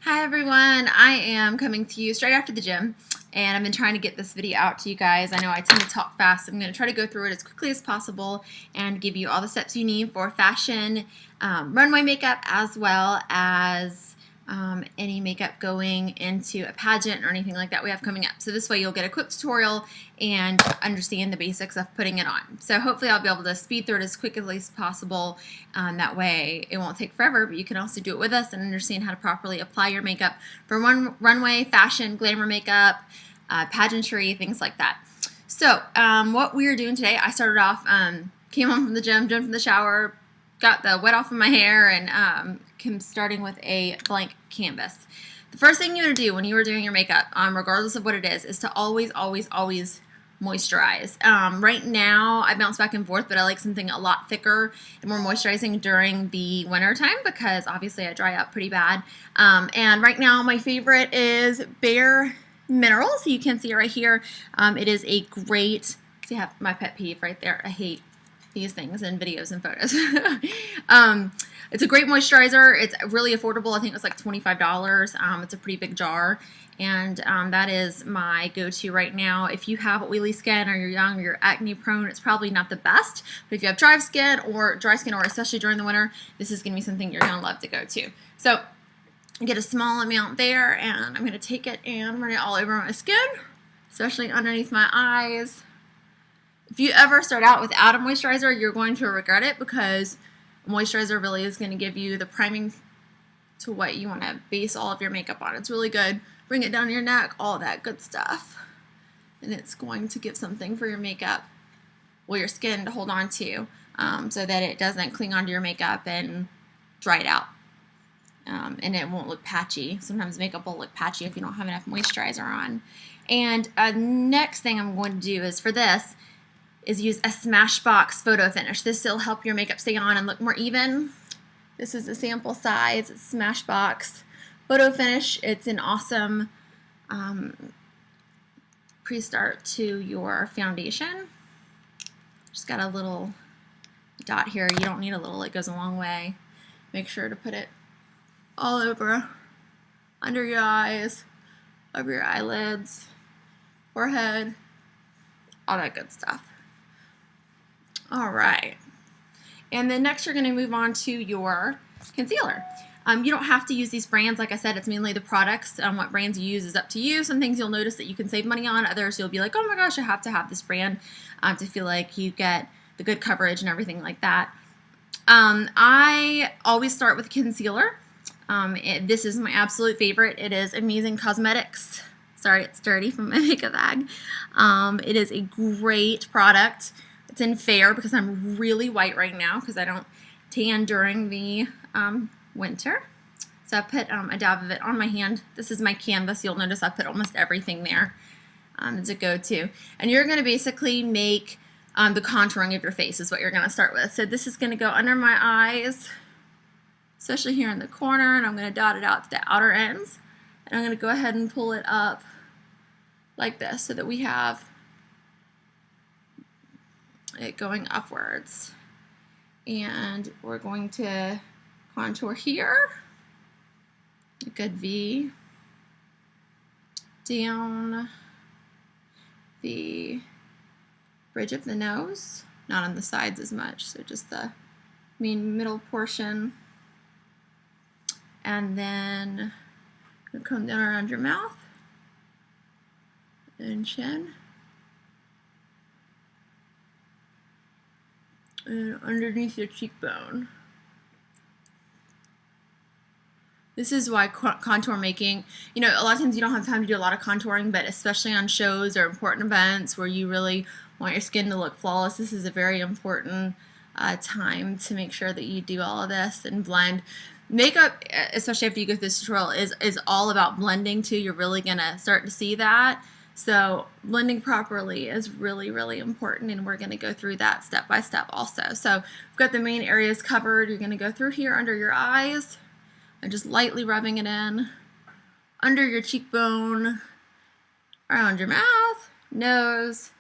Hi everyone, I am coming to you straight after the gym, and I've been trying to get this video out to you guys. I know I tend to talk fast. I'm going to try to go through it as quickly as possible and give you all the steps you need for fashion, runway makeup, as well as any makeup going into a pageant or anything like that we have coming up. So this way you'll get a quick tutorial and understand the basics of putting it on. So hopefully I'll be able to speed through it as quickly as possible. That way it won't take forever, but you can also do it with us and understand how to properly apply your makeup for runway, fashion, glamour makeup, pageantry, things like that. So what we are doing today, I started off, came home from the gym, jumped in the shower, got the wet off of my hair, and I'm starting with a blank canvas. The first thing you want to do when you are doing your makeup, regardless of what it is to always moisturize. Right now, I bounce back and forth, but I like something a lot thicker and more moisturizing during the winter time because obviously I dry out pretty bad. And right now, my favorite is Bare Minerals. You can see it right here. It is a great, see, I have my pet peeve right there. I hate these things in videos and photos. It's a great moisturizer. It's really affordable. I think it's like $25. It's a pretty big jar, and that is my go-to right now. If you have oily skin or you're young or you're acne prone, it's probably not the best, but if you have dry skin or especially during the winter, this is gonna be something you're gonna love to go to. So get a small amount there, and I'm gonna take it and run it all over my skin, especially underneath my eyes. If you ever start out without a moisturizer, you're going to regret it because a moisturizer really is going to give you the priming to what you want to base all of your makeup on. It's really good. Bring it down your neck, all that good stuff. And it's going to give something for your makeup, well, your skin to hold on to, so that it doesn't cling onto your makeup and dry it out. And it won't look patchy. Sometimes makeup will look patchy if you don't have enough moisturizer on. And next thing I'm going to do is for this, is use a Smashbox photo finish. This will help your makeup stay on and look more even. This is a sample size. It's Smashbox photo finish. It's an awesome pre-start to your foundation. Just got a little dot here. You don't need a little, it goes a long way. Make sure to put it all over, under your eyes, over your eyelids, forehead, all that good stuff. All right, and then next you're going to move on to your concealer. You don't have to use these brands. Like I said, it's mainly the products. What brands you use is up to you. Some things you'll notice that you can save money on. Others you'll be like, oh my gosh, I have to have this brand to feel like you get the good coverage and everything like that. I always start with concealer. This is my absolute favorite. It is Amazing Cosmetics. Sorry, it's dirty from my makeup bag. It is a great product. It's in fair because I'm really white right now because I don't tan during the winter. So I put a dab of it on my hand. This is my canvas. You'll notice I put almost everything there. It's a go-to. And you're going to basically make the contouring of your face is what you're going to start with. So this is going to go under my eyes, especially here in the corner, and I'm going to dot it out to the outer ends. And I'm going to go ahead and pull it up like this so that we have it going upwards, and we're going to contour here, a good V, down the bridge of the nose, not on the sides as much, so just the main middle portion, and then come down around your mouth and chin, and underneath your cheekbone. This is why contour making, a lot of times you don't have time to do a lot of contouring, but especially on shows or important events where you really want your skin to look flawless, this is a very important time to make sure that you do all of this and blend. Makeup, especially after you go through this tutorial, is all about blending too. You're really going to start to see that. So blending properly is really, really important, and we're going to go through that step by step also. So we've got the main areas covered. You're going to go through here under your eyes and just lightly rubbing it in, under your cheekbone, around your mouth, nose,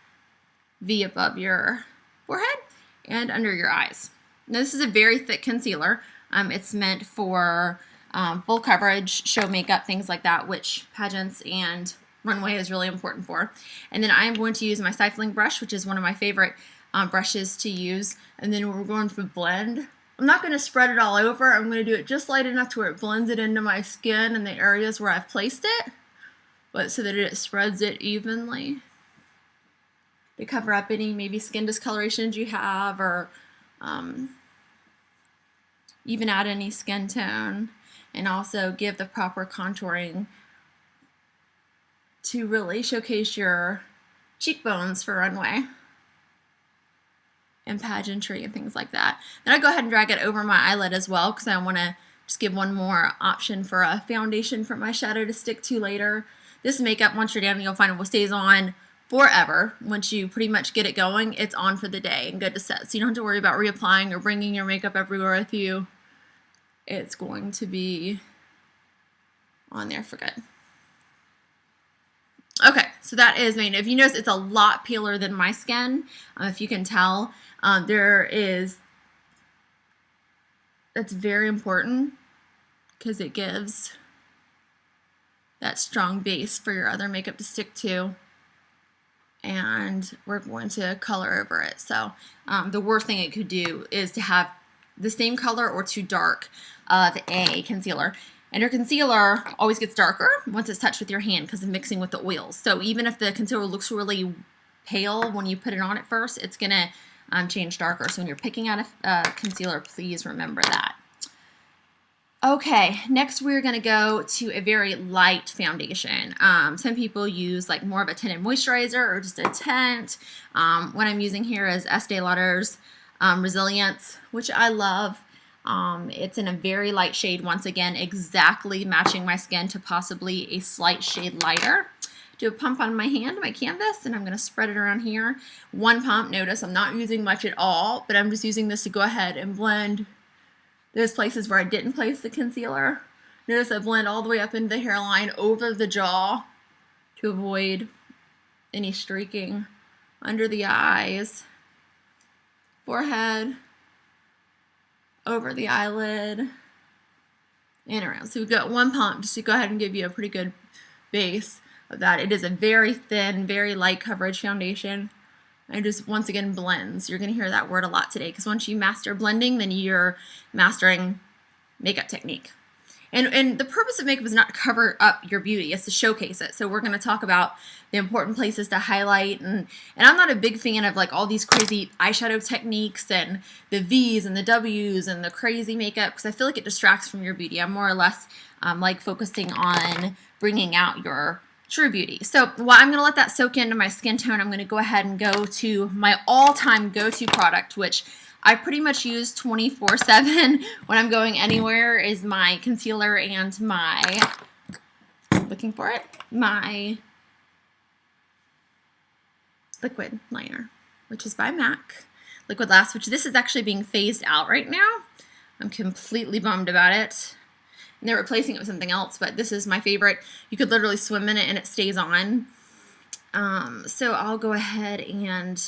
V above your forehead, and under your eyes. Now this is a very thick concealer. It's meant for full coverage, show makeup, things like that, which pageants and runway is really important for. And then I am going to use my stifling brush, which is one of my favorite brushes to use. And then we're going for blend. I'm not going to spread it all over. I'm going to do it just light enough to where it blends it into my skin and the areas where I've placed it, but so that it spreads it evenly to cover up any maybe skin discolorations you have, or even add any skin tone, and also give the proper contouring to really showcase your cheekbones for runway and pageantry and things like that. Then I go ahead and drag it over my eyelid as well, because I want to just give one more option for a foundation for my shadow to stick to later. This makeup, once you're done, you'll find it stays on forever. Once you pretty much get it going, it's on for the day and good to set. So you don't have to worry about reapplying or bringing your makeup everywhere with you. It's going to be on there for good. Okay, so that is main. If you notice, it's a lot paler than my skin. If you can tell, that's very important because it gives that strong base for your other makeup to stick to. And we're going to color over it. So the worst thing it could do is to have the same color or too dark of a concealer. And your concealer always gets darker once it's touched with your hand because of mixing with the oils. So even if the concealer looks really pale when you put it on at first, it's going to change darker. So when you're picking out a concealer, please remember that. Okay, next we're going to go to a very light foundation. Some people use like more of a tinted moisturizer or just a tint. What I'm using here is Estee Lauder's Resilience, which I love. It's in a very light shade, once again, exactly matching my skin to possibly a slight shade lighter. Do a pump on my hand, my canvas, and I'm going to spread it around here. One pump. Notice I'm not using much at all, but I'm just using this to go ahead and blend those places where I didn't place the concealer. Notice I blend all the way up into the hairline, over the jaw, to avoid any streaking, under the eyes, forehead, over the eyelid, and around. So we've got one pump just to go ahead and give you a pretty good base of that. It is a very thin, very light coverage foundation. And just once again blends. You're going to hear that word a lot today, because once you master blending, then you're mastering makeup technique. And the purpose of makeup is not to cover up your beauty, it's to showcase it. So we're going to talk about the important places to highlight. And I'm not a big fan of like all these crazy eyeshadow techniques and the V's and the W's and the crazy makeup, because I feel like it distracts from your beauty. I'm more or less like focusing on bringing out your true beauty. So while I'm going to let that soak into my skin tone, I'm going to go ahead and go to my all-time go-to product, which I pretty much use 24/7 when I'm going anywhere, is my concealer and my, looking for it, my liquid liner, which is by MAC Liquid Lash, which this is actually being phased out right now. I'm completely bummed about it. And they're replacing it with something else, but this is my favorite. You could literally swim in it and it stays on. So I'll go ahead and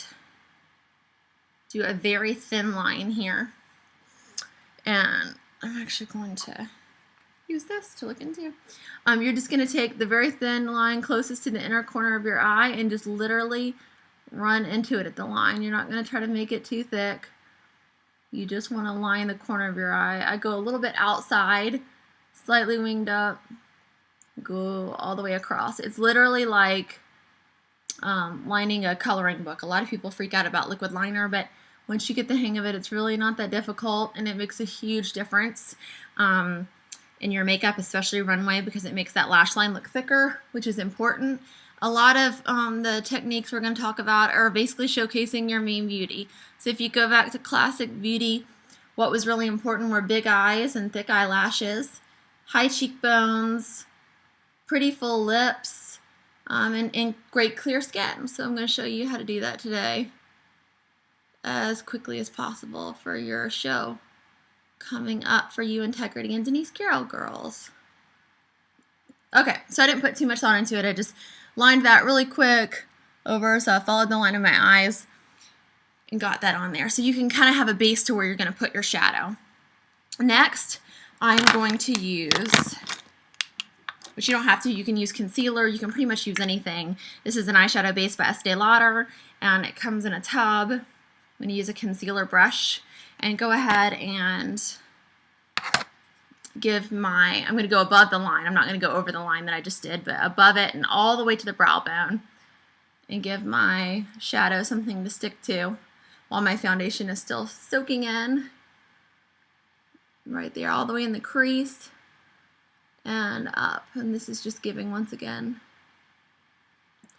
do a very thin line here. And I'm actually going to use this to look into. You're just going to take the very thin line closest to the inner corner of your eye and just literally run into it at the line. You're not going to try to make it too thick. You just want to line the corner of your eye. I go a little bit outside, slightly winged up, go all the way across. It's literally like lining a coloring book. A lot of people freak out about liquid liner, but once you get the hang of it, it's really not that difficult, and it makes a huge difference in your makeup, especially runway, because it makes that lash line look thicker, which is important. A lot of the techniques we're going to talk about are basically showcasing your main beauty. So if you go back to classic beauty, what was really important were big eyes and thick eyelashes, high cheekbones, pretty full lips, and great clear skin. So I'm going to show you how to do that today as quickly as possible for your show coming up for you, Integrity and Denise Carroll girls. Okay, so I didn't put too much thought into it. I just lined that really quick over, so I followed the line of my eyes and got that on there. So you can kind of have a base to where you're going to put your shadow. Next, I'm going to use, but you don't have to, you can use concealer, you can pretty much use anything. This is an eyeshadow base by Estee Lauder, and it comes in a tub. I'm going to use a concealer brush and go ahead and give my, I'm going to go above the line. I'm not going to go over the line that I just did, but above it and all the way to the brow bone, and give my shadow something to stick to while my foundation is still soaking in. Right there, all the way in the crease and up. And this is just giving, once again,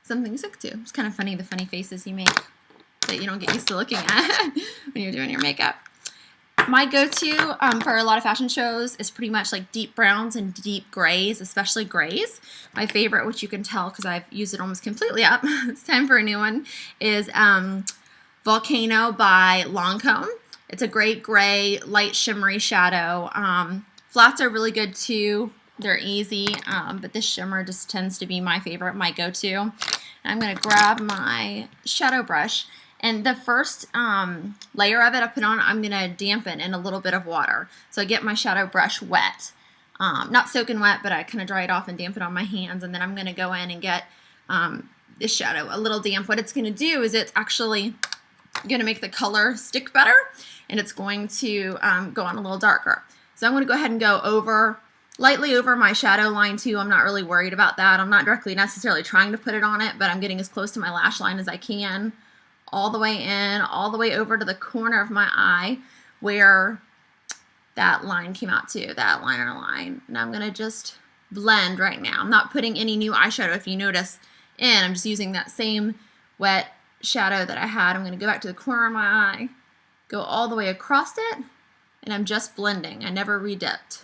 something to stick to. It's kind of funny, the funny faces you make that you don't get used to looking at when you're doing your makeup. My go-to for a lot of fashion shows is pretty much like deep browns and deep grays, especially grays. My favorite, which you can tell because I've used it almost completely up, it's time for a new one, is Volcano by Lancome. It's a great gray, light shimmery shadow. Flats are really good too. They're easy, but this shimmer just tends to be my favorite, my go-to. And I'm going to grab my shadow brush, and the first layer of it I put on, I'm going to dampen in a little bit of water. So I get my shadow brush wet. Not soaking wet, but I kind of dry it off and dampen on my hands, and then I'm going to go in and get this shadow a little damp. What it's going to do is it's actually going to make the color stick better, and it's going to go on a little darker. So I'm going to go ahead and go over, lightly over my shadow line too. I'm not really worried about that. I'm not directly necessarily trying to put it on it, but I'm getting as close to my lash line as I can, all the way in, all the way over to the corner of my eye where that line came out to, that liner line. And I'm going to just blend right now. I'm not putting any new eyeshadow, if you notice, in. I'm just using that same wet shadow that I had. I'm going to go back to the corner of my eye, go all the way across it, and I'm just blending. I never redipped.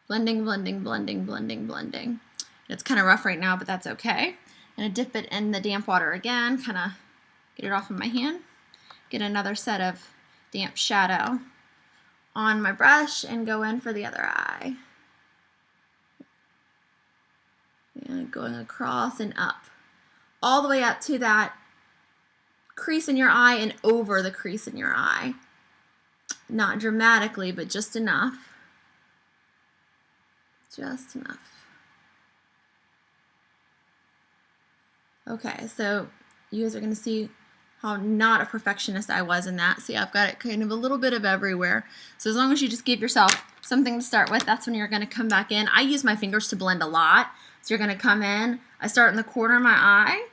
Blending, blending, blending, blending, blending. It's kind of rough right now, but that's okay. And I dip it in the damp water again, kind of get it off of my hand. Get another set of damp shadow on my brush and go in for the other eye. And going across and up. All the way up to that crease in your eye and over the crease in your eye. Not dramatically, but just enough. Just enough. Okay, so you guys are going to see how not a perfectionist I was in that. See, I've got it kind of a little bit of everywhere. So as long as you just give yourself something to start with, that's when you're going to come back in. I use my fingers to blend a lot. So you're going to come in. I start in the corner of my eye.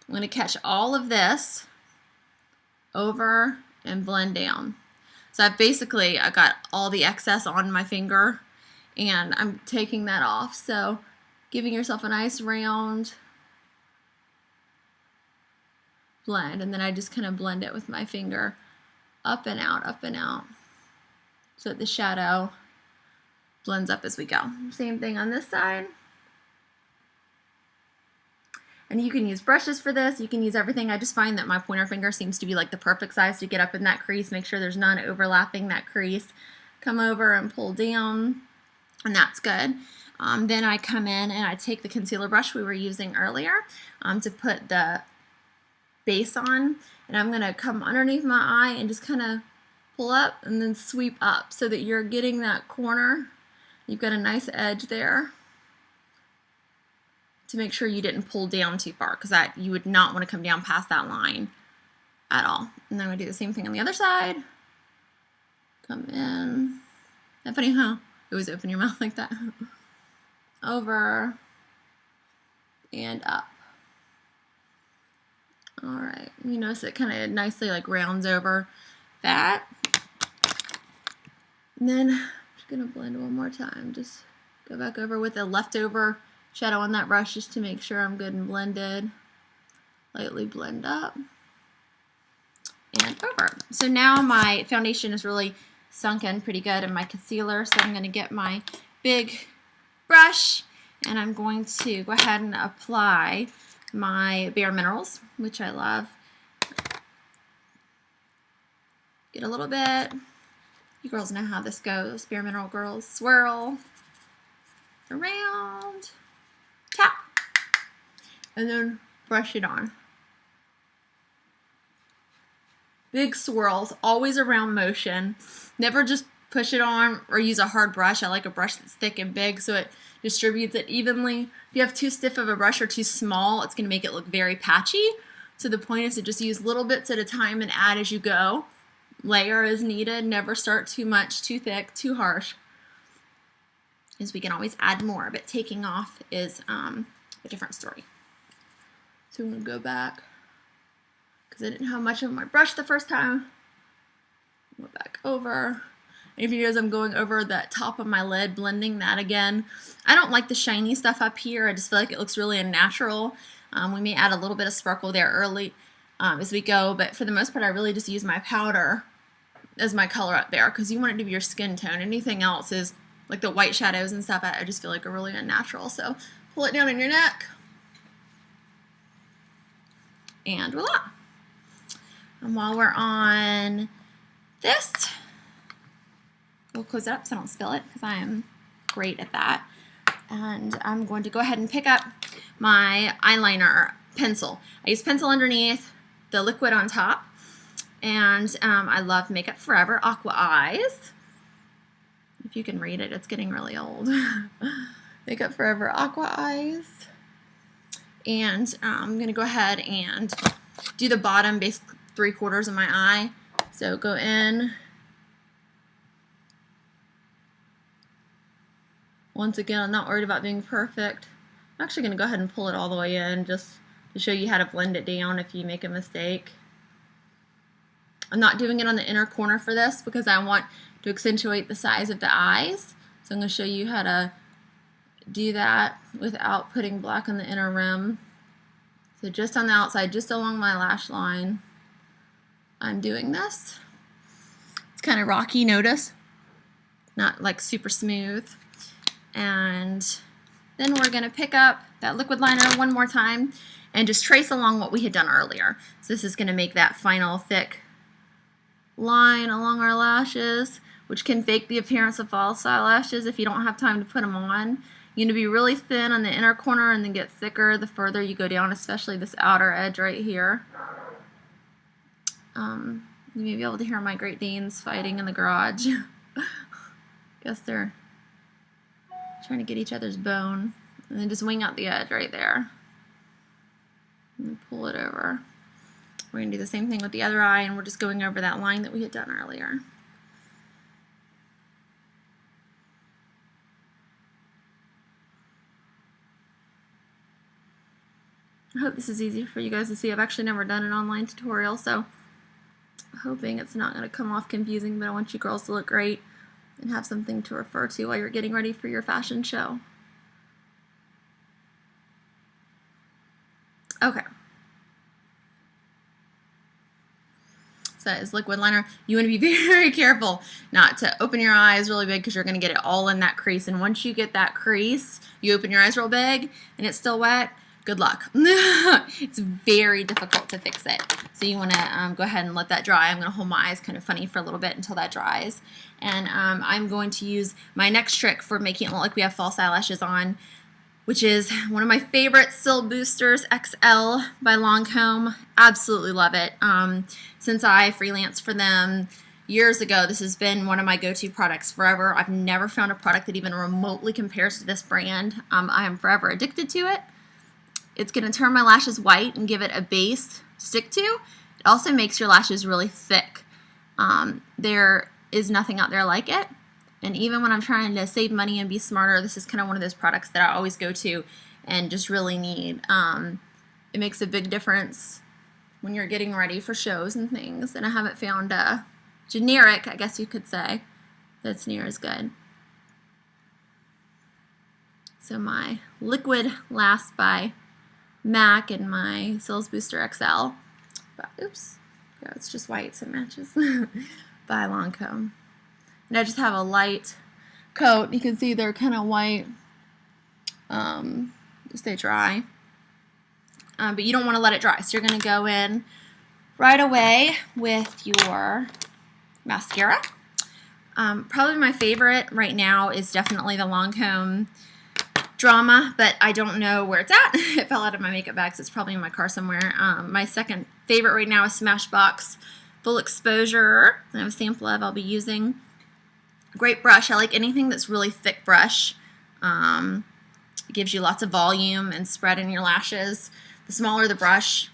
I'm going to catch all of this over and blend down. So I got all the excess on my finger, and I'm taking that off. So giving yourself a nice round blend, and then I just kind of blend it with my finger up and out, so that the shadow blends up as we go. Same thing on this side. And you can use brushes for this, you can use everything. I just find that my pointer finger seems to be like the perfect size to get up in that crease. Make sure there's none overlapping that crease. Come over and pull down, and that's good. Then I come in and I take the concealer brush we were using earlier to put the base on, and I'm going to come underneath my eye and just kind of pull up and then sweep up so that you're getting that corner. You've got a nice edge there to make sure you didn't pull down too far, because that you would not want to come down past that line at all. And then I'm going to do the same thing on the other side. Come in. Isn't that funny, huh? You always open your mouth like that. Over and up. Alright, you notice it kind of nicely like rounds over that. And then I'm just going to blend one more time. Just go back over with a leftover shadow on that brush just to make sure I'm good and blended. Lightly blend up and over. So now my foundation is really sunk in pretty good in my concealer, so I'm going to get my big brush and I'm going to go ahead and apply my Bare Minerals, which I love. Get a little bit. You girls know how this goes. Bare Mineral girls. Swirl around, tap, and then brush it on. Big swirls, always around motion. Never just push it on, or use a hard brush. I like a brush that's thick and big so it distributes it evenly. If you have too stiff of a brush or too small, it's going to make it look very patchy. So the point is to just use little bits at a time and add as you go. Layer as needed. Never start too much, too thick, too harsh, as we can always add more, but taking off is a different story. So I'm going to go back because I didn't have much of my brush the first time. Go back over. And if you notice, I'm going over the top of my lid, blending that again. I don't like the shiny stuff up here. I just feel like it looks really unnatural. We may add a little bit of sparkle there early as we go, but for the most part, I really just use my powder as my color up there because you want it to be your skin tone. Anything else is like the white shadows and stuff, I just feel like are really unnatural. So pull it down in your neck. And voila. And while we're on this, we'll close it up so I don't spill it because I am great at that. And I'm going to go ahead and pick up my eyeliner pencil. I use pencil underneath, the liquid on top, and I love Makeup Forever Aqua Eyes. If you can read it, it's getting really old. Makeup Forever Aqua Eyes. And I'm going to go ahead and do the bottom, basically 3/4 of my eye. So go in. Once again, I'm not worried about being perfect. I'm actually going to go ahead and pull it all the way in just to show you how to blend it down if you make a mistake. I'm not doing it on the inner corner for this because I want to accentuate the size of the eyes. So I'm going to show you how to do that without putting black on the inner rim. So just on the outside, just along my lash line, I'm doing this. It's kind of rocky, notice? Not like super smooth. And then we're going to pick up that liquid liner one more time and just trace along what we had done earlier. So this is going to make that final thick line along our lashes, which can fake the appearance of false eyelashes if you don't have time to put them on. You're going to be really thin on the inner corner and then get thicker the further you go down, especially this outer edge right here. You may be able to hear my Great Danes fighting in the garage. Guess they're trying to get each other's bone. And then just wing out the edge right there. And pull it over. We're going to do the same thing with the other eye, and we're just going over that line that we had done earlier. I hope this is easy for you guys to see. I've actually never done an online tutorial, so I'm hoping it's not going to come off confusing, but I want you girls to look great and have something to refer to while you're getting ready for your fashion show. Okay. So that is liquid liner. You want to be very careful not to open your eyes really big because you're going to get it all in that crease. And once you get that crease, you open your eyes real big and it's still wet, good luck. It's very difficult to fix it. So you want to go ahead and let that dry. I'm going to hold my eyes kind of funny for a little bit until that dries. And I'm going to use my next trick for making it look like we have false eyelashes on, which is one of my favorite Sil Boosters XL by Lancome. Absolutely love it. Since I freelanced for them years ago, this has been one of my go-to products forever. I've never found a product that even remotely compares to this brand. I am forever addicted to it. It's going to turn my lashes white and give it a base to stick to. It also makes your lashes really thick. There is nothing out there like it. And even when I'm trying to save money and be smarter, this is kind of one of those products that I always go to and just really need. It makes a big difference when you're getting ready for shows and things. And I haven't found a generic, I guess you could say, that's near as good. So my Liquid Last by MAC and my Sil Booster XL. But, oops, yeah, it's just white, so it matches. By Lancome. And I just have a light coat. You can see they're kind of white. Just stay dry. But you don't want to let it dry. So you're going to go in right away with your mascara. Probably my favorite right now is definitely the Lancome Drama, but I don't know where it's at. It fell out of my makeup bag, so it's probably in my car somewhere. My second favorite right now is Smashbox Full Exposure. I have a sample of I'll be using. Great brush. I like anything that's really thick brush. It gives you lots of volume and spread in your lashes. The smaller the brush,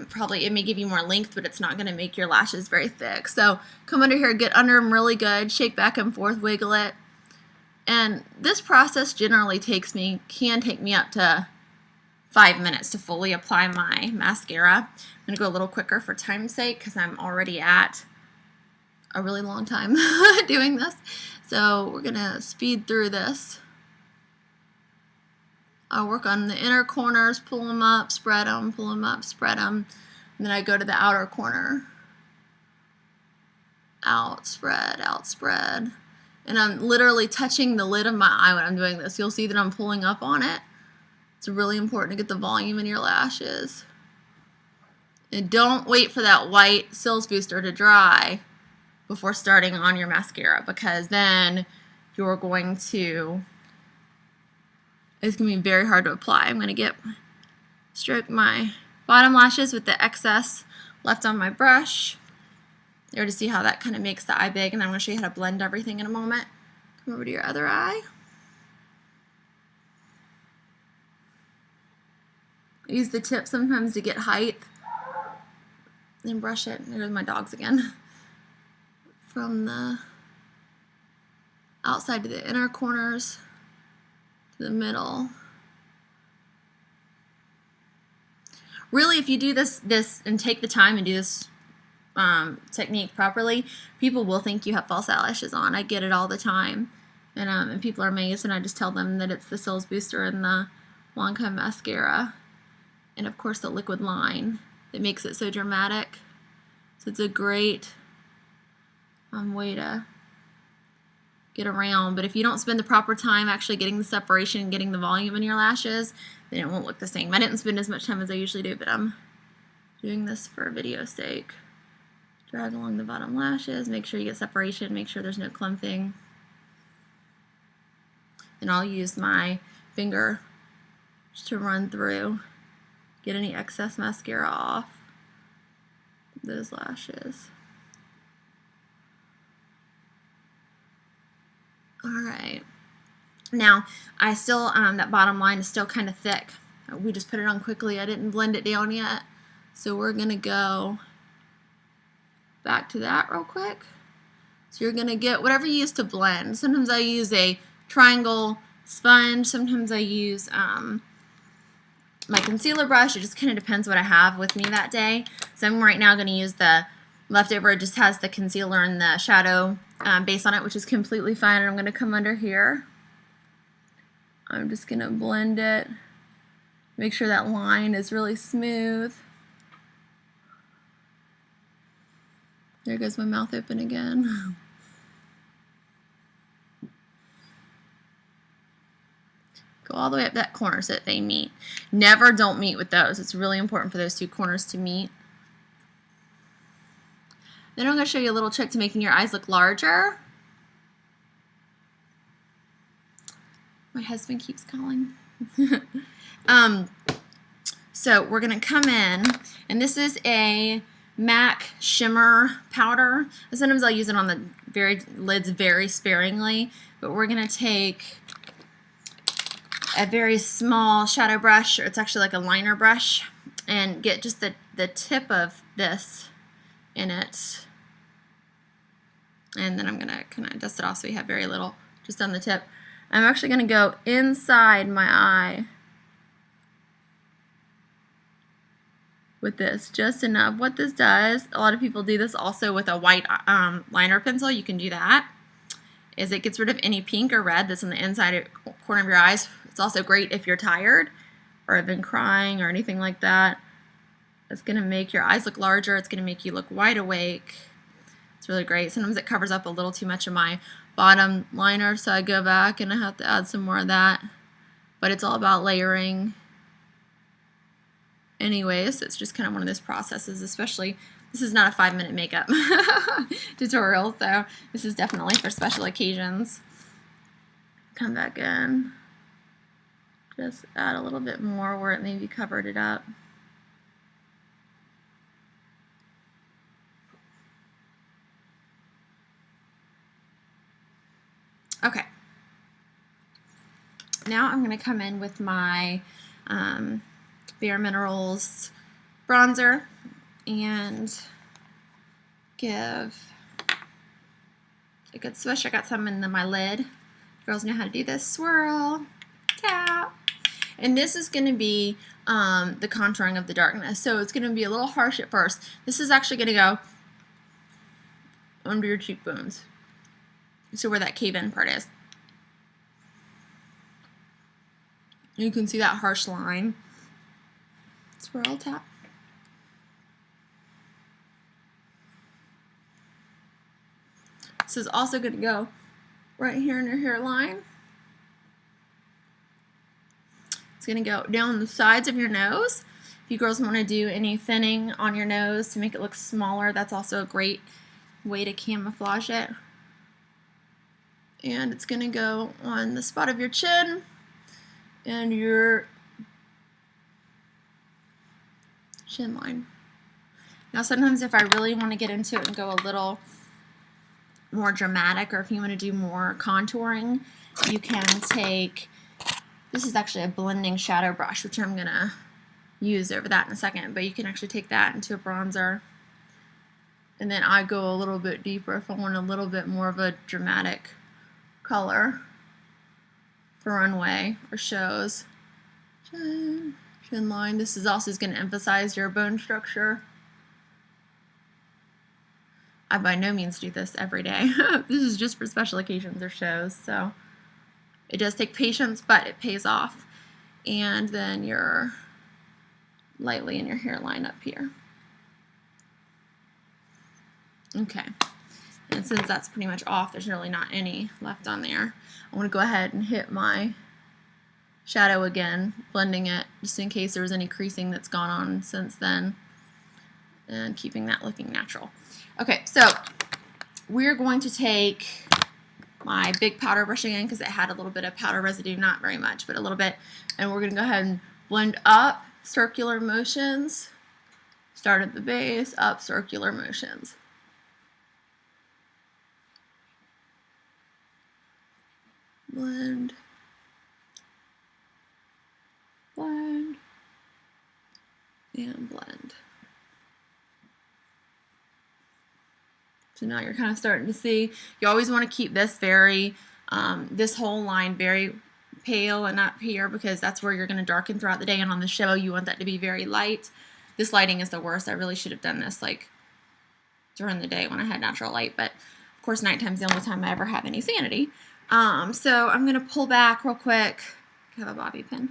probably it may give you more length, but it's not going to make your lashes very thick. So come under here, get under them really good, shake back and forth, wiggle it. And this process generally can take me up to 5 minutes to fully apply my mascara. I'm going to go a little quicker for time's sake because I'm already at a really long time doing this. So we're going to speed through this. I'll work on the inner corners, pull them up, spread them, pull them up, spread them. And then I go to the outer corner. Out, spread, out, spread. And I'm literally touching the lid of my eye when I'm doing this. You'll see that I'm pulling up on it. It's really important to get the volume in your lashes. And don't wait for that white Cils Booster to dry before starting on your mascara, because then you're going to, it's going to be very hard to apply. I'm going to stroke my bottom lashes with the excess left on my brush. There to see how that kind of makes the eye big, and then I'm going to show you how to blend everything in a moment. Come over to your other eye. I use the tip sometimes to get height. Then brush it. There's my dogs again. From the outside to the inner corners to the middle. Really, if you do this and take the time and do this technique properly, people will think you have false eyelashes on. I get it all the time, and people are amazed, and I just tell them that it's the Cils Booster and the Lancome mascara, and of course the liquid line that makes it so dramatic. So it's a great way to get around. But if you don't spend the proper time actually getting the separation and getting the volume in your lashes, then it won't look the same. I didn't spend as much time as I usually do, but I'm doing this for video sake. Drag along the bottom lashes, make sure you get separation, make sure there's no clumping. And I'll use my finger just to run through, get any excess mascara off those lashes. Alright, now I still, that bottom line is still kind of thick. We just put it on quickly, I didn't blend it down yet. So we're going to go back to that real quick. So you're going to get whatever you use to blend. Sometimes I use a triangle sponge, sometimes I use my concealer brush. It just kind of depends what I have with me that day. So I'm right now going to use the leftover. It just has the concealer and the shadow base on it, which is completely fine. And I'm going to come under here. I'm just going to blend it. Make sure that line is really smooth. There goes my mouth open again. Go all the way up that corner so that they meet. Never don't meet with those. It's really important for those two corners to meet. Then I'm going to show you a little trick to making your eyes look larger. My husband keeps calling. So we're going to come in, and this is a MAC shimmer powder. Sometimes I'll use it on the lids very sparingly, but we're going to take a very small shadow brush, or it's actually like a liner brush, and get just the tip of this in it. And then I'm going to kind of dust it off so we have very little just on the tip. I'm actually going to go inside my eye with this, just enough. What this does, a lot of people do this also with a white liner pencil. You can do that. Is it gets rid of any pink or red that's on the inside corner of your eyes. It's also great if you're tired or have been crying or anything like that. It's going to make your eyes look larger. It's going to make you look wide awake. It's really great. Sometimes it covers up a little too much of my bottom liner, so I go back and I have to add some more of that. But it's all about layering. Anyways, it's just kind of one of those processes, especially, this is not a 5-minute makeup tutorial, so this is definitely for special occasions. Come back in. Just add a little bit more where it maybe covered it up. Okay. Now I'm going to come in with my Bare Minerals bronzer and give a good swish. I got some in my lid. Girls know how to do this. Swirl, tap. And this is going to be the contouring of the darkness. So it's going to be a little harsh at first. This is actually going to go under your cheekbones. So where that cave-in part is. You can see that harsh line. Swirl, tap. This is also going to go right here in your hairline. It's going to go down the sides of your nose. If you girls want to do any thinning on your nose to make it look smaller, that's also a great way to camouflage it. And it's going to go on the spot of your chin and your chin line. Now sometimes if I really want to get into it and go a little more dramatic, or if you want to do more contouring, you can take, this is actually a blending shadow brush, which I'm going to use over that in a second, but you can actually take that into a bronzer. And then I go a little bit deeper if I want a little bit more of a dramatic color for runway or shows. Chin line. This is also going to emphasize your bone structure. I by no means do this every day. This is just for special occasions or shows, so it does take patience, but it pays off. And then you're lightly in your hairline up here. Okay. And since that's pretty much off, there's really not any left on there. I want to go ahead and hit my shadow again, blending it just in case there was any creasing that's gone on since then, and keeping that looking natural. Okay, so we're going to take my big powder brush again because it had a little bit of powder residue, not very much, but a little bit, and we're going to go ahead and blend up circular motions. Start at the base, up circular motions. Blend, blend, and blend. So now you're kind of starting to see, you always want to keep this very, this whole line very pale and up here because that's where you're going to darken throughout the day, and on the show you want that to be very light. This lighting is the worst. I really should have done this like during the day when I had natural light, but of course nighttime's the only time I ever have any sanity. So I'm going to pull back real quick. I have a bobby pin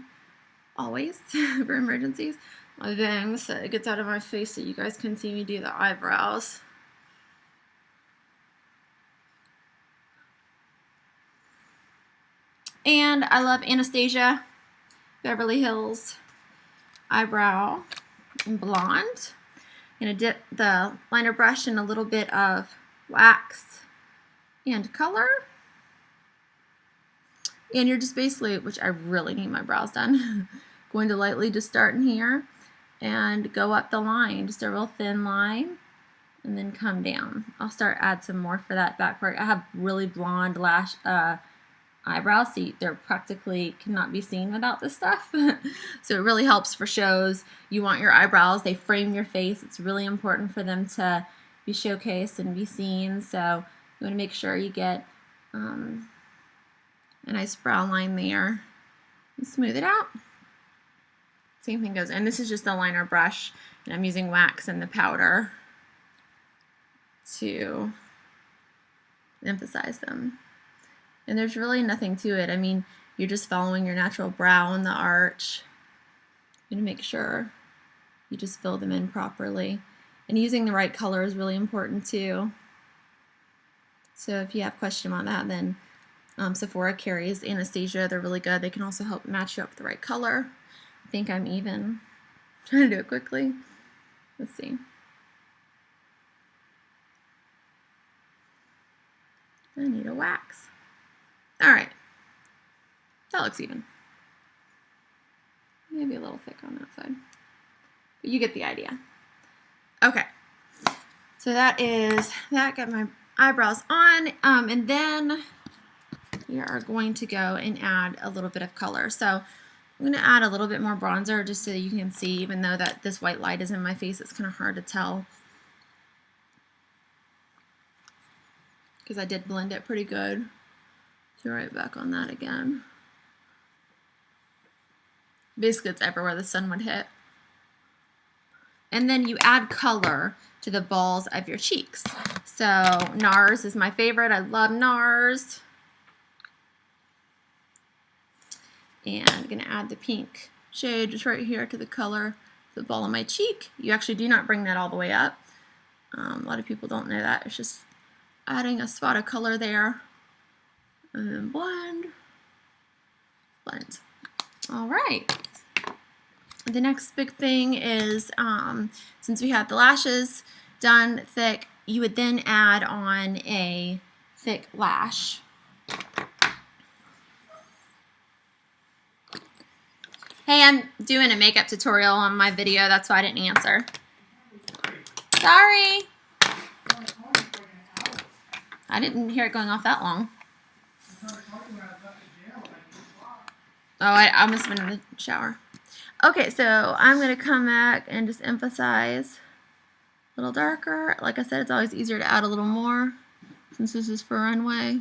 always for emergencies. My bangs, so it gets out of my face so you guys can see me do the eyebrows. And I love Anastasia Beverly Hills eyebrow in blonde. I'm going to dip the liner brush in a little bit of wax and color. And you're just basically, which I really need my brows done, going to lightly just start in here and go up the line, just a real thin line, and then come down. I'll add some more for that back part. I have really blonde eyebrows, so they're practically cannot be seen without this stuff. So it really helps for shows. You want your eyebrows, they frame your face. It's really important for them to be showcased and be seen. So you want to make sure you get a nice brow line there and smooth it out. Same thing goes, and this is just a liner brush, and I'm using wax and the powder to emphasize them. And there's really nothing to it. I mean, you're just following your natural brow and the arch. You want to make sure you just fill them in properly. And using the right color is really important too. So if you have a question on that, then Sephora carries Anastasia. They're really good. They can also help match you up with the right color. I think I'm even trying to do it quickly. Let's see. I need a wax. All right, that looks even. Maybe a little thick on that side, but you get the idea. Okay, so that got my eyebrows on, and then we are going to go and add a little bit of color. So I'm going to add a little bit more bronzer just so that you can see, even though that this white light is in my face, it's kind of hard to tell because I did blend it pretty good. So right back on that again. Basically it's everywhere the sun would hit. And then you add color to the balls of your cheeks. So NARS is my favorite. I love NARS. And I'm going to add the pink shade just right here to the color, the ball of my cheek. You actually do not bring that all the way up. A lot of people don't know that. It's just adding a spot of color there. And then blend. Blend. All right. The next big thing is, since we have the lashes done thick, you would then add on a thick lash. Hey, I'm doing a makeup tutorial on my video, that's why I didn't answer. Sorry. I didn't hear it going off that long. Oh, I must have been in the shower. Okay, so I'm going to come back and just emphasize a little darker. Like I said, it's always easier to add a little more since this is for runway.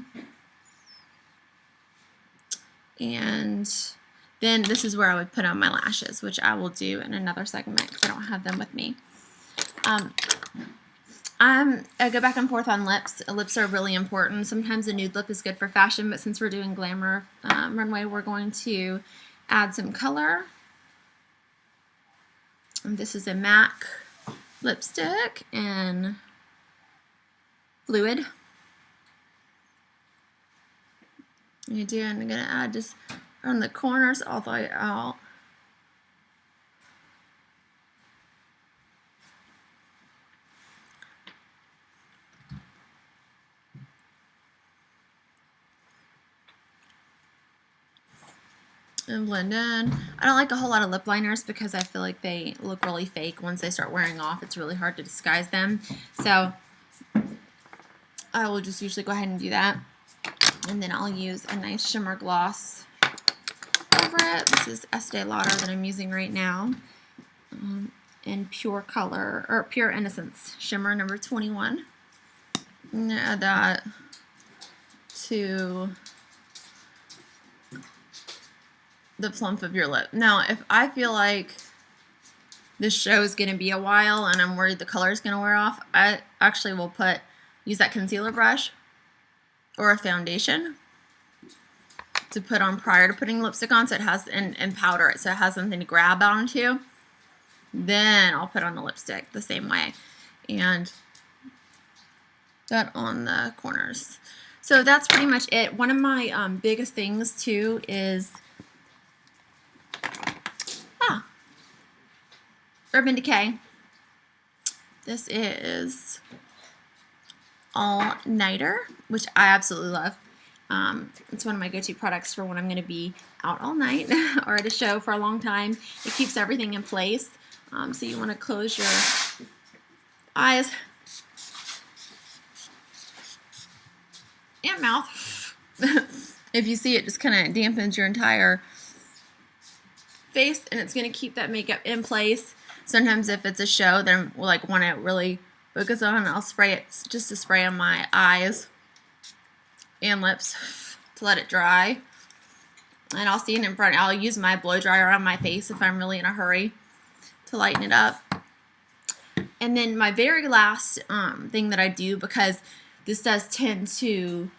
And then this is where I would put on my lashes, which I will do in another segment because I don't have them with me. I go back and forth on lips. Lips are really important. Sometimes a nude lip is good for fashion, but since we're doing glamour runway, we're going to add some color. And this is a MAC lipstick in Fluid. I'm going to add just on the corners all the way out. And blend in. I don't like a whole lot of lip liners because I feel like they look really fake once they start wearing off. It's really hard to disguise them. So I will just usually go ahead and do that. And then I'll use a nice shimmer gloss over it. This is Estee Lauder that I'm using right now. In Pure Color, or Pure Innocence shimmer number 21. I'm going to add that to the plump of your lip. Now, if I feel like this show is going to be a while and I'm worried the color is going to wear off, I actually will use that concealer brush or a foundation to put on prior to putting lipstick on, so it has, and powder it so it has something to grab onto. Then I'll put on the lipstick the same way, and that on the corners. So that's pretty much it. One of my biggest things too is Urban Decay. This is All Nighter, which I absolutely love. It's one of my go-to products for when I'm going to be out all night or at a show for a long time. It keeps everything in place. So you want to close your eyes and mouth. If you see, it just kind of dampens your entire face, and it's going to keep that makeup in place. Sometimes if it's a show that I like want to really focus on, I'll spray it just to spray on my eyes and lips to let it dry. And I'll see it in front. I'll use my blow dryer on my face if I'm really in a hurry to lighten it up. And then my very last thing that I do, because this does tend to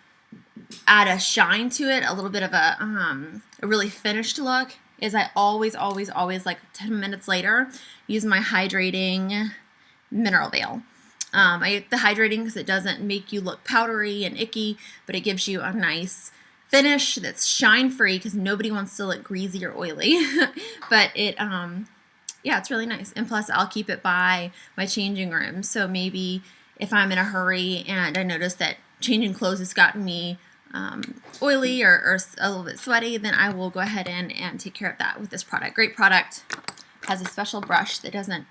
add a shine to it, a little bit of a really finished look, is I always like 10 minutes later use my hydrating mineral veil. I get the hydrating because it doesn't make you look powdery and icky, but it gives you a nice finish that's shine free because nobody wants to look greasy or oily. But it yeah, it's really nice. And plus I'll keep it by my changing room, so maybe if I'm in a hurry and I notice that changing clothes has gotten me oily or a little bit sweaty, then I will go ahead and take care of that with this product. Great product. Has a special brush that doesn't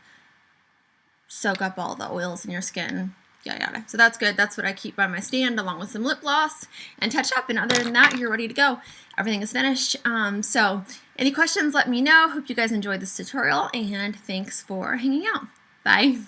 soak up all the oils in your skin yada yada. So that's good. That's what I keep by my stand, along with some lip gloss and touch up. And other than that, you're ready to go. Everything is finished. So any questions, let me know. Hope you guys enjoyed this tutorial, and thanks for hanging out. Bye.